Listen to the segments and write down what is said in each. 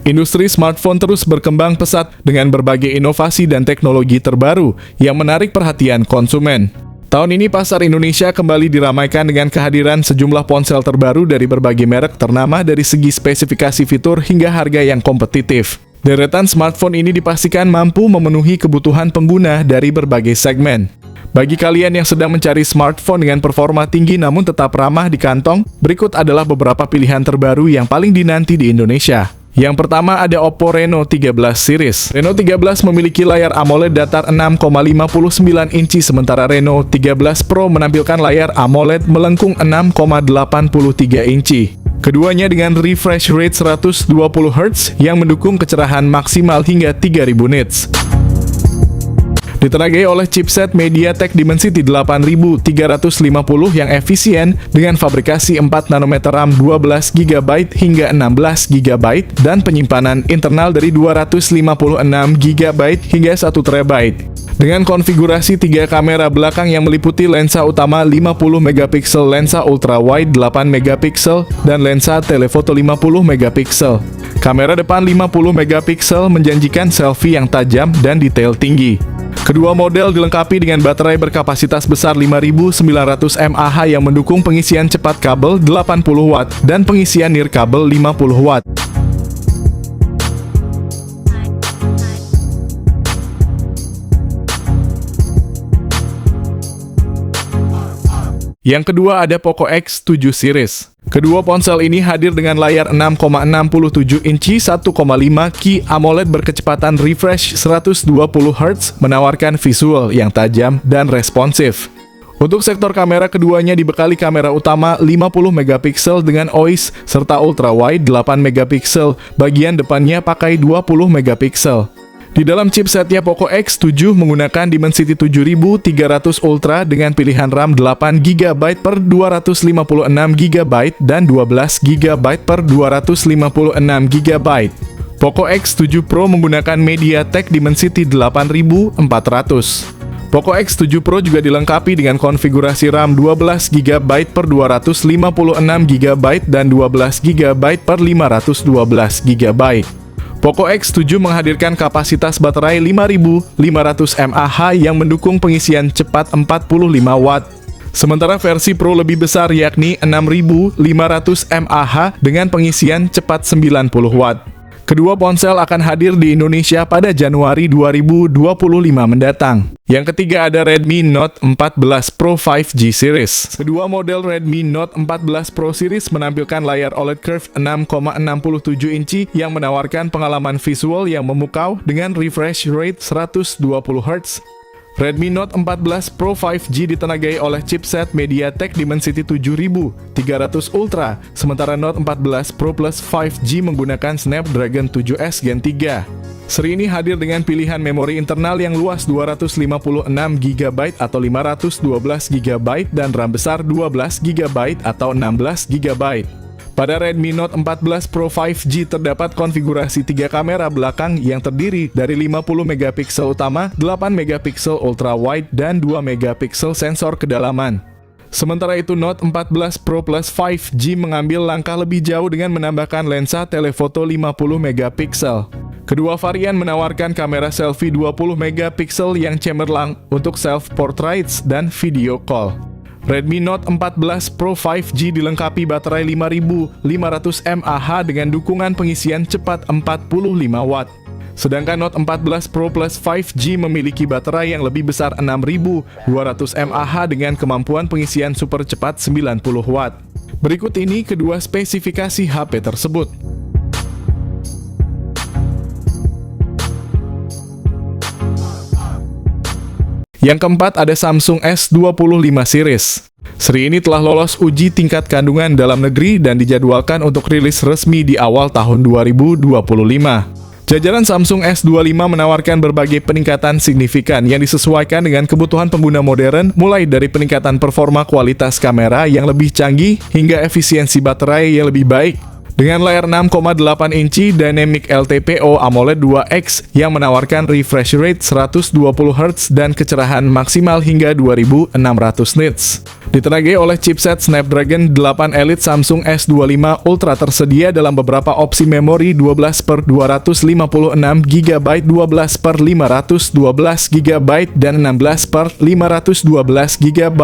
Industri smartphone terus berkembang pesat dengan berbagai inovasi dan teknologi terbaru yang menarik perhatian konsumen. Tahun ini pasar Indonesia kembali diramaikan dengan kehadiran sejumlah ponsel terbaru dari berbagai merek ternama dari segi spesifikasi fitur hingga harga yang kompetitif. Deretan smartphone ini dipastikan mampu memenuhi kebutuhan pengguna dari berbagai segmen. Bagi kalian yang sedang mencari smartphone dengan performa tinggi namun tetap ramah di kantong, berikut adalah beberapa pilihan terbaru yang paling dinanti di Indonesia. Yang pertama ada Oppo Reno 13 series. Reno 13 memiliki layar AMOLED datar 6,59 inci sementara Reno 13 Pro menampilkan layar AMOLED melengkung 6,83 inci. Keduanya dengan refresh rate 120 Hz yang mendukung kecerahan maksimal hingga 3000 nits. Ditenagai oleh chipset MediaTek Dimensity 8350 yang efisien dengan fabrikasi 4 nanometer RAM 12 GB hingga 16 GB dan penyimpanan internal dari 256 GB hingga 1 TB. Dengan konfigurasi 3 kamera belakang yang meliputi lensa utama 50 megapiksel, lensa ultrawide 8 megapiksel, dan lensa telefoto 50 megapiksel. Kamera depan 50 megapiksel menjanjikan selfie yang tajam dan detail tinggi. Kedua model dilengkapi dengan baterai berkapasitas besar 5900 mAh yang mendukung pengisian cepat kabel 80 Watt dan pengisian nirkabel 50 Watt. Yang kedua ada Poco X7 series. Kedua ponsel ini hadir dengan layar 6,67 inci 1,5 Ki AMOLED berkecepatan refresh 120 Hz menawarkan visual yang tajam dan responsif. Untuk sektor kamera keduanya dibekali kamera utama 50 megapiksel dengan OIS serta ultrawide 8 megapiksel. Bagian depannya pakai 20 megapiksel. Di dalam chipsetnya Poco X7 menggunakan Dimensity 7300 Ultra dengan pilihan RAM 8GB per 256GB dan 12GB per 256GB. Poco X7 Pro menggunakan MediaTek Dimensity 8400. Poco X7 Pro juga dilengkapi dengan konfigurasi RAM 12GB per 256GB dan 12GB per 512GB. Poco X7 menghadirkan kapasitas baterai 5500 mAh yang mendukung pengisian cepat 45 Watt. Sementara versi Pro lebih besar yakni 6500 mAh dengan pengisian cepat 90 Watt. Kedua ponsel akan hadir di Indonesia pada Januari 2025 mendatang. Yang ketiga ada Redmi Note 14 Pro 5G series. Kedua model Redmi Note 14 Pro series menampilkan layar OLED curved 6,67 inci yang menawarkan pengalaman visual yang memukau dengan refresh rate 120 Hz. Redmi Note 14 Pro 5G ditenagai oleh chipset MediaTek Dimensity 7300 Ultra, sementara Note 14 Pro Plus 5G menggunakan Snapdragon 7S Gen 3. Seri ini hadir dengan pilihan memori internal yang luas 256GB atau 512GB dan RAM besar 12GB atau 16GB. Pada Redmi Note 14 Pro 5G terdapat konfigurasi 3 kamera belakang yang terdiri dari 50 megapiksel utama, 8 megapiksel ultrawide, dan 2 megapiksel sensor kedalaman. Sementara itu Note 14 Pro Plus 5G mengambil langkah lebih jauh dengan menambahkan lensa telefoto 50 megapiksel. Kedua varian menawarkan kamera selfie 20 megapiksel yang cemerlang untuk self-portraits dan video call. Redmi Note 14 Pro 5G dilengkapi baterai 5500 mAh dengan dukungan pengisian cepat 45 Watt. Sedangkan Note 14 Pro Plus 5G memiliki baterai yang lebih besar 6200 mAh dengan kemampuan pengisian super cepat 90 Watt. Berikut ini kedua spesifikasi HP tersebut. Yang keempat ada Samsung S25 series. Seri ini telah lolos uji tingkat kandungan dalam negeri dan dijadwalkan untuk rilis resmi di awal tahun 2025. Jajaran Samsung S25 menawarkan berbagai peningkatan signifikan yang disesuaikan dengan kebutuhan pengguna modern, mulai dari peningkatan performa kualitas kamera yang lebih canggih hingga efisiensi baterai yang lebih baik. Dengan layar 6,8 inci Dynamic LTPO AMOLED 2X yang menawarkan refresh rate 120 Hz dan kecerahan maksimal hingga 2600 nits. Ditenagai oleh chipset Snapdragon 8 Elite, Samsung S25 Ultra tersedia dalam beberapa opsi memori 12/256 GB, 12/512 GB, dan 16/512 GB.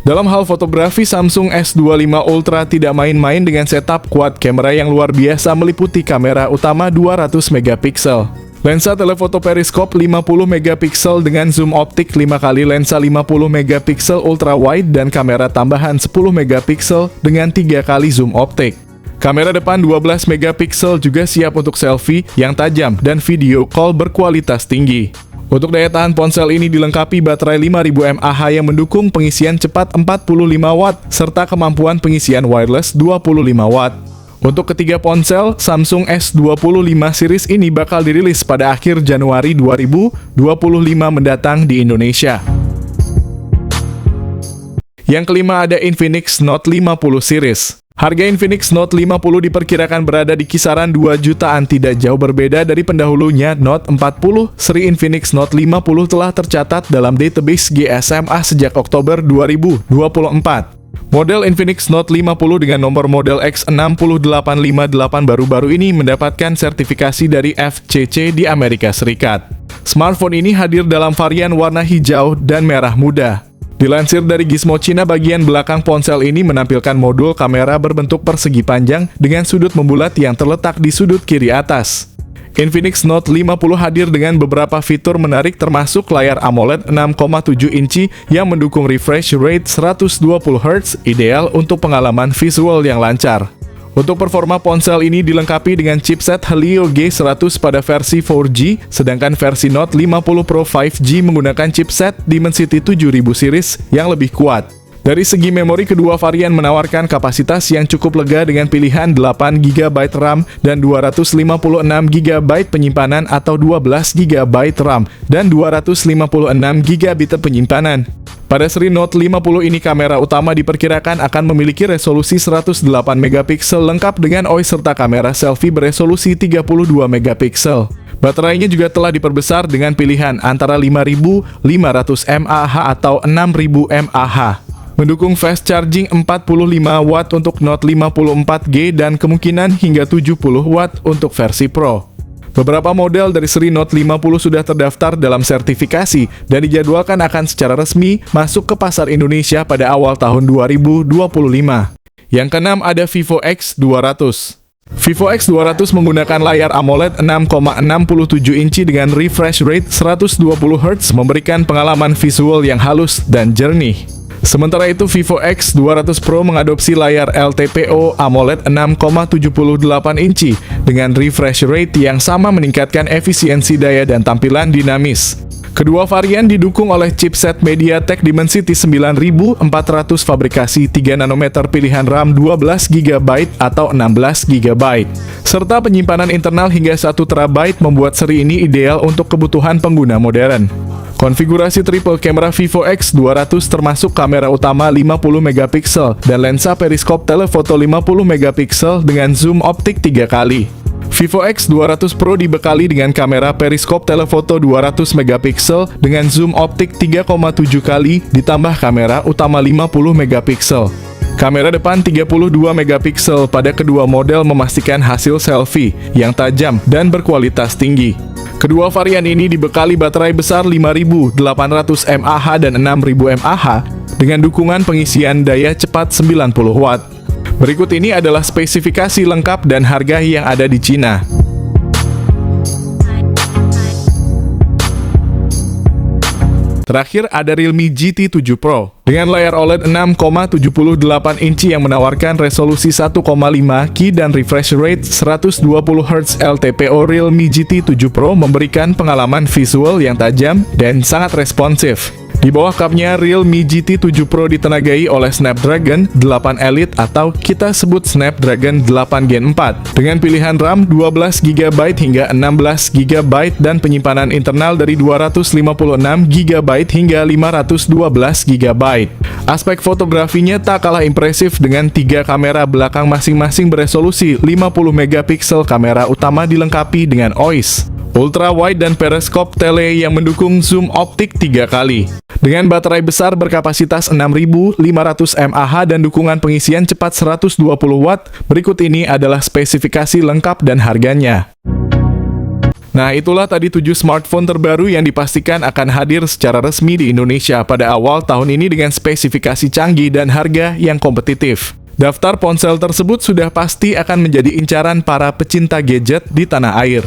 Dalam hal fotografi, Samsung S25 Ultra tidak main-main dengan setup quad kamera yang luar biasa meliputi kamera utama 200 megapiksel. Lensa telefoto periskop 50 megapiksel dengan zoom optik 5 kali lensa 50 megapiksel ultra wide dan kamera tambahan 10 megapiksel dengan 3 kali zoom optik. Kamera depan 12 megapiksel juga siap untuk selfie yang tajam dan video call berkualitas tinggi. Untuk daya tahan ponsel ini dilengkapi baterai 5000 mAh yang mendukung pengisian cepat 45 Watt serta kemampuan pengisian wireless 25 Watt. Untuk ketiga ponsel, Samsung S25 series ini bakal dirilis pada akhir Januari 2025 mendatang di Indonesia. Yang kelima ada Infinix Note 50 series. Harga Infinix Note 50 diperkirakan berada di kisaran 2 jutaan, tidak jauh berbeda dari pendahulunya Note 40. Seri Infinix Note 50 telah tercatat dalam database GSMA sejak Oktober 2024. Model Infinix Note 50 dengan nomor model X6858 baru-baru ini mendapatkan sertifikasi dari FCC di Amerika Serikat. Smartphone ini hadir dalam varian warna hijau dan merah muda. Dilansir dari Gizmo Cina, bagian belakang ponsel ini menampilkan modul kamera berbentuk persegi panjang dengan sudut membulat yang terletak di sudut kiri atas. Infinix Note 50 hadir dengan beberapa fitur menarik termasuk layar AMOLED 6,7 inci yang mendukung refresh rate 120 Hz, ideal untuk pengalaman visual yang lancar. Untuk performa ponsel ini dilengkapi dengan chipset Helio G100 pada versi 4G, sedangkan versi Note 50 Pro 5G menggunakan chipset Dimensity 7000 series yang lebih kuat. Dari segi memori, kedua varian menawarkan kapasitas yang cukup lega dengan pilihan 8 GB RAM dan 256 GB penyimpanan atau 12 GB RAM dan 256 GB penyimpanan. Pada seri Note 50 ini, kamera utama diperkirakan akan memiliki resolusi 108 megapiksel lengkap dengan OIS serta kamera selfie beresolusi 32 megapiksel. Baterainya juga telah diperbesar dengan pilihan antara 5500 mAh atau 6000 mAh. Mendukung fast charging 45 Watt untuk Note 50 4G dan kemungkinan hingga 70 Watt untuk versi Pro. Beberapa model dari seri Note 50 sudah terdaftar dalam sertifikasi dan dijadwalkan akan secara resmi masuk ke pasar Indonesia pada awal tahun 2025. Yang keenam ada Vivo X200. Vivo X200 menggunakan layar AMOLED 6,67 inci dengan refresh rate 120 Hz, memberikan pengalaman visual yang halus dan jernih. Sementara itu, Vivo X200 Pro mengadopsi layar LTPO AMOLED 6,78 inci dengan refresh rate yang sama, meningkatkan efisiensi daya dan tampilan dinamis. Kedua varian didukung oleh chipset MediaTek Dimensity 9400 fabrikasi 3 nanometer, pilihan RAM 12 GB atau 16 GB, serta penyimpanan internal hingga 1 TB membuat seri ini ideal untuk kebutuhan pengguna modern. Konfigurasi triple kamera Vivo X200 termasuk kamera utama 50 megapiksel dan lensa periskop telefoto 50 megapiksel dengan zoom optik 3 kali. Vivo X200 Pro dibekali dengan kamera periskop telefoto 200 megapiksel dengan zoom optik 3,7 kali ditambah kamera utama 50 megapiksel. Kamera depan 32 megapiksel pada kedua model memastikan hasil selfie yang tajam dan berkualitas tinggi. Kedua varian ini dibekali baterai besar 5800 mAh dan 6000 mAh dengan dukungan pengisian daya cepat 90 Watt. Berikut ini adalah spesifikasi lengkap dan harga yang ada di Cina. Terakhir ada Realme GT 7 Pro. Dengan layar OLED 6,78 inci yang menawarkan resolusi 1,5K dan refresh rate 120 Hz, LTPO Realme GT 7 Pro memberikan pengalaman visual yang tajam dan sangat responsif. Di bawah kapnya, Realme GT 7 Pro ditenagai oleh Snapdragon 8 Elite atau kita sebut Snapdragon 8 Gen 4 dengan pilihan RAM 12GB hingga 16GB dan penyimpanan internal dari 256GB hingga 512GB. Aspek fotografinya tak kalah impresif dengan 3 kamera belakang masing-masing beresolusi 50MP, kamera utama dilengkapi dengan OIS, ultra wide dan periskop tele yang mendukung zoom optik 3 kali. Dengan baterai besar berkapasitas 6500 mAh dan dukungan pengisian cepat 120 Watt, berikut ini adalah spesifikasi lengkap dan harganya. Nah, itulah tadi 7 smartphone terbaru yang dipastikan akan hadir secara resmi di Indonesia pada awal tahun ini dengan spesifikasi canggih dan harga yang kompetitif. Daftar ponsel tersebut sudah pasti akan menjadi incaran para pecinta gadget di tanah air.